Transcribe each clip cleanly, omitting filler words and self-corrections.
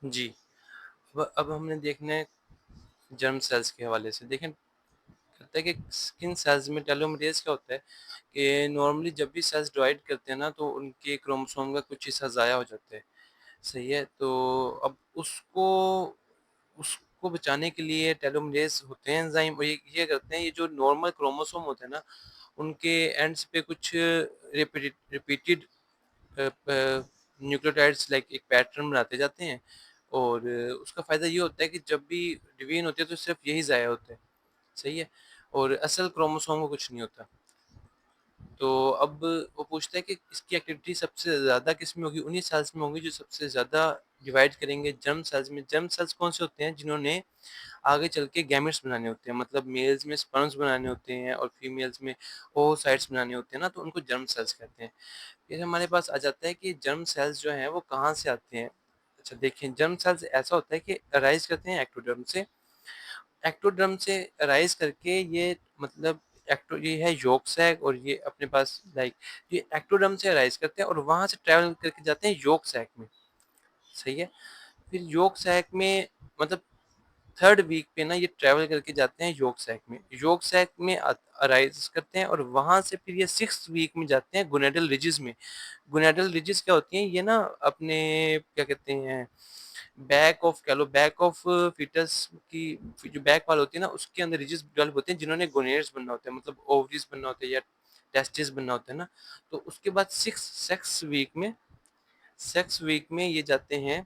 जी। अब हमने देखना है जर्म सेल्स के हवाले से। देखें, कहता है कि स्किन सेल्स में टेलोमेरेज़ क्या होता है कि नॉर्मली जब भी सेल्स डिवाइड करते हैं ना, तो उनके क्रोमोसोम का कुछ हिस्सा ज़ाया हो जाता है। सही है? तो अब उसको उसको बचाने के लिए टेलोमेरेज़ होते हैं एंजाइम, और ये करते हैं, ये जो नॉर्मल क्रोमोसोम होते हैं ना, उनके एंड्स पे कुछ रिपीटेड न्यूक्लियोटाइड्स लाइक एक पैटर्न बनाते जाते हैं, और उसका फ़ायदा ये होता है कि जब भी डिवीजन होती है तो सिर्फ़ यही ज़ाया होता है। सही है? और असल क्रोमोसोम को कुछ नहीं होता। तो अब वो पूछता है कि इसकी एक्टिविटी सबसे ज़्यादा किसमें होगी? उन्हीं सेल्स में होंगी जो सबसे ज़्यादा डिवाइड करेंगे जर्म सेल्स में। जर्म सेल्स कौन से होते हैं? जिन्होंने आगे चल के गैमेट्स बनाने होते हैं, मतलब मेल्स में स्पर्म्स बनाने होते हैं और फीमेल्स में ओवोसाइट्स बनाने होते हैं ना, तो उनको जर्म सेल्स कहते हैं। फिर हमारे पास आ जाता है कि जर्म सेल्स जो हैं वो कहाँ से आते हैं? अच्छा देखिए, जर्म सेल्स ऐसा होता है कि अराइज़ करते हैं एक्टोडर्म से। एक्टोडर्म से अराइज़ करके ये, मतलब ये है यolk सैक, और ये अपने पास लाइक ये एक्टोडर्म से अराइज़ करते हैं और वहाँ से ट्रैवल करके जाते हैं यolk सैक में। सही है? फिर यolk सैक में, मतलब 3rd वीक पे ना ये ट्रैवल करके जाते हैं यolk सैक में। यolk सैक में अराइज़ करते हैं और वहाँ से फिर ये 6th वीक में जाते हैं गोनाडल रिजेस में। गोनाडल रिजेस क्या होती हैं? ये ना अपने क्या कहते हैं, बैक ऑफ कह लो, बैक ऑफ फीटस की जो बैक वाल होती है ना, उसके अंदर रिजेस डेवलप होते हैं, जिन्होंने गोनेड्स बनना होता है, मतलब ओवरीज़ बनना होता है या टेस्टिस बनना होता है ना। तो उसके बाद 6 वीक में ये जाते हैं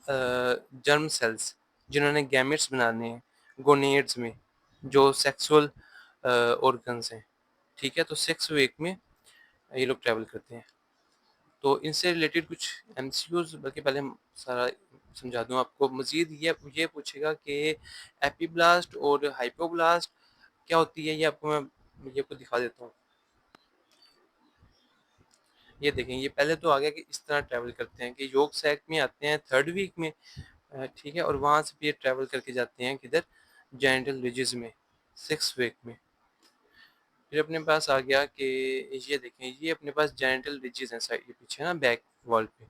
जर्म सेल्स, जिन्होंने गैमेट्स बनाने हैं गोनेड्स में, जो सेक्सुअल ऑर्गन्स हैं। ठीक है? तो 6 वीक में ये लोग ट्रैवल करते हैं। तो इनसे रिलेटेड कुछ एमसीक्यूज़, बल्कि पहले हम सारा समझा दूँ आपको। मज़ीद ये पूछेगा कि एपिब्लास्ट और हाइपोब्लास्ट क्या होती है? ये आपको दिखा देता हूँ। ये देखें, ये पहले तो आ गया कि इस तरह ट्रैवल करते हैं कि यolk सैक में आते हैं 3rd वीक में, ठीक है? और वहाँ से फिर ये ट्रैवल करके जाते हैं किधर? जेनिटल रिजेस में 6th वीक में। फिर अपने पास आ गया कि ये देखें, ये अपने पास जेनिटल रिजेस हैं साइड के पीछे ना, बैक वॉल पे,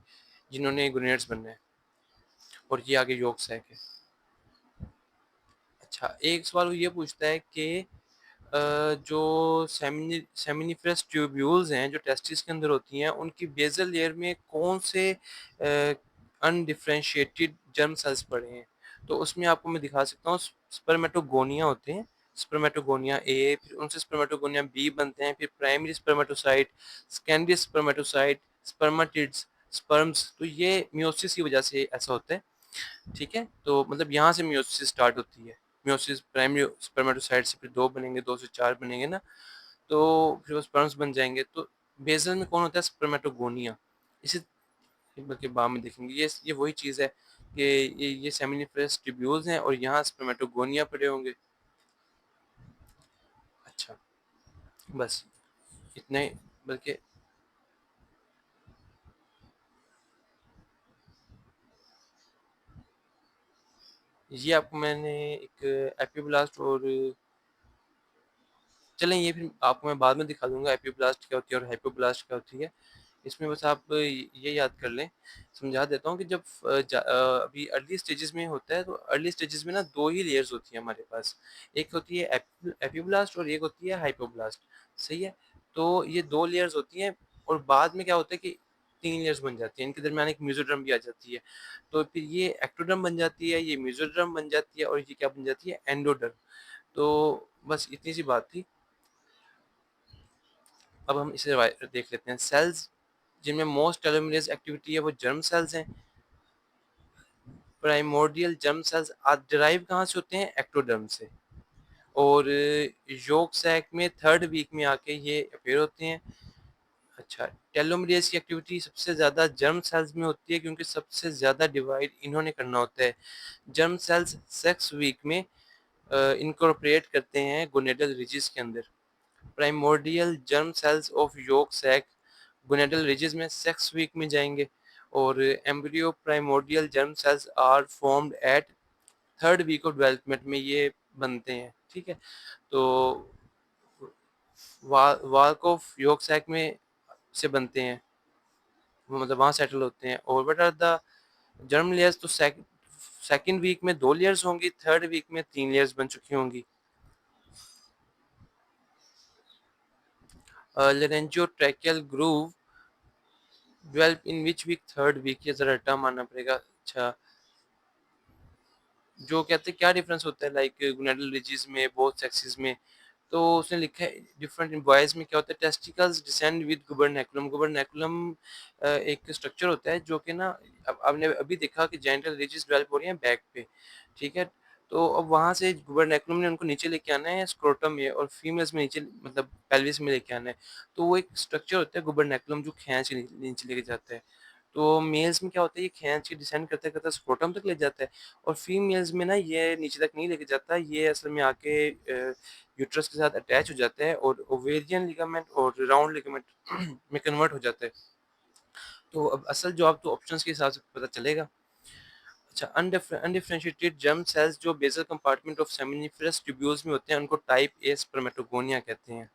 जिन्होंने गोनेड्स बनना है, और ये आगे yolk सैक है। अच्छा, एक सवाल वो ये पूछता है कि जो सेमिनिफरस ट्यूब्यूल्स हैं, जो टेस्टिस के अंदर होती हैं, उनकी बेसल लेयर में कौन से अनडिफरेंशिएटेड जर्म सेल्स पड़े हैं? तो उसमें आपको मैं दिखा सकता हूँ, स्पर्मेटोगोनिया होते हैं, स्पर्मेटोगोनिया ए, फिर उनसे स्पर्मेटोगोनिया बी बनते हैं, फिर primary spermatocyte, secondary spermatocyte, spermatids, sperms. तो ये मियोसिस की वजह से ऐसा होता है। ठीक है? तो मतलब यहाँ से मियोसिस स्टार्ट होती है। मियोसिस प्राइमरी स्पर्मेटोसाइट से फिर 2 बनेंगे, 2 से 4 बनेंगे ना, तो फिर वो स्पर्म्स बन जाएँगे। तो बेसल में कौन होता है? स्पर्मेटोगोनिया। इसी बल्कि बाद में देखेंगे, ये वही चीज़ है कि ये सेमिनिफरस ट्यूब्यूल्स हैं और यहाँ स्पर्मेटोगोनिया पड़े होंगे। अच्छा, बस इतना ही, बल्कि ये आपको मैंने एक एपिब्लास्ट और, चलें ये फिर आपको मैं बाद में दिखा दूँगा एपिब्लास्ट क्या होती है और हाइपोब्लास्ट क्या होती है। इसमें बस आप ये याद कर लें, समझा देता हूँ कि जब अभी अर्ली स्टेजेस में होता है, तो अर्ली स्टेजेस में ना 2 ही लेयर्स होती हैं हमारे पास। एक होती है एपिब्लास्ट और एक होती है हाइपोब्लास्ट, सही है? तो ये 2 लेयर्स होती हैं, और बाद में क्या होता है कि 3 लेयर्स बन जाती हैं। इनके दरमियान एक मेसोडर्म भी आ जाती है। तो फिर ये एक्टोडर्म बन जाती है, ये मेसोडर्म बन जाती है, और ये क्या बन जाती है? एंडोडर्म। तो बस इतनी सी बात थी। अब हम इसे देख लेते हैं। सेल्स जिनमें मोस्ट टेलोमेरेज़ एक्टिविटी है वो जर्म सेल्स हैं। प्राइमोर्डियल जर्म सेल्स डिराइव कहाँ से होते हैं? एक्टोडर्म से। और yolk सैक में 3rd वीक में आके ये अपीयर होते हैं। अच्छा, टेलोमेरेज़ की एक्टिविटी सबसे ज़्यादा जर्म सेल्स में होती है, क्योंकि सबसे ज़्यादा डिवाइड इन्होंने करना होता है। जर्म सेल्स 6 वीक में इनकॉर्पोरेट करते हैं गोनेडल रिजेस के अंदर। Primordial germ cells of yolk sac gonadal ridges में 6 वीक में जाएंगे, और embryo primordial germ cells are formed at 3rd week of development में ये बनते हैं। ठीक है? तो वाल्क ऑफ yolk sac में से बनते हैं, वो मतलब वहाँ सेटल होते हैं। और what are the germ layers तो सेकंड वीक में 2 लेयर्स होंगी, थर्ड वीक में 3 लेयर्स बन चुकी होंगी। Laryngotracheal groove develop in which week? Third week, ये ज़रा टर्म आना पड़ेगा। अच्छा, जो कहते हैं क्या डिफरेंस होता है लाइक गोनाडल रिजेस में, बोथ सेक्सेस में? तो उसने लिखा है डिफरेंट इन बॉयज़ में क्या होता है, टेस्टिकल्स डिसेंड विद गुबरनैकुलम। गुबरनैकुलम एक स्ट्रक्चर होता है जो कि ना, अब आपने अभी देखा कि जेनिटल रिजेस डेवलप हो रही हैं बैक पे, ठीक है? तो अब वहाँ से गुबरनैकुलम ने उनको नीचे लेके आना है स्क्रोटम में, और फीमेल्स में नीचे मतलब पेल्विस में लेके आना है। तो वो एक स्ट्रक्चर होता है गुबरनैकुलम जो खींच के नीचे लेके जाता है। तो मेल्स में क्या होता है, ये खींच के डिसेंड करते-करते स्क्रोटम तक ले जाता है, और फीमेल्स में ना ये नीचे तक नहीं लेके जाता, ये असल में आके यूट्रस के साथ अटैच हो जाता है और ओवेरियन लिगामेंट और राउंड लिगामेंट में कन्वर्ट हो जाता है। तो अब असल जवाब तो ऑप्शंस के हिसाब से पता चलेगा। अच्छा, अनडिफरेंशिएटेड जर्म सेल्स जो basal compartment of seminiferous tubules में होते हैं, उनको टाइप ए स्पर्मेटोगोनिया कहते हैं।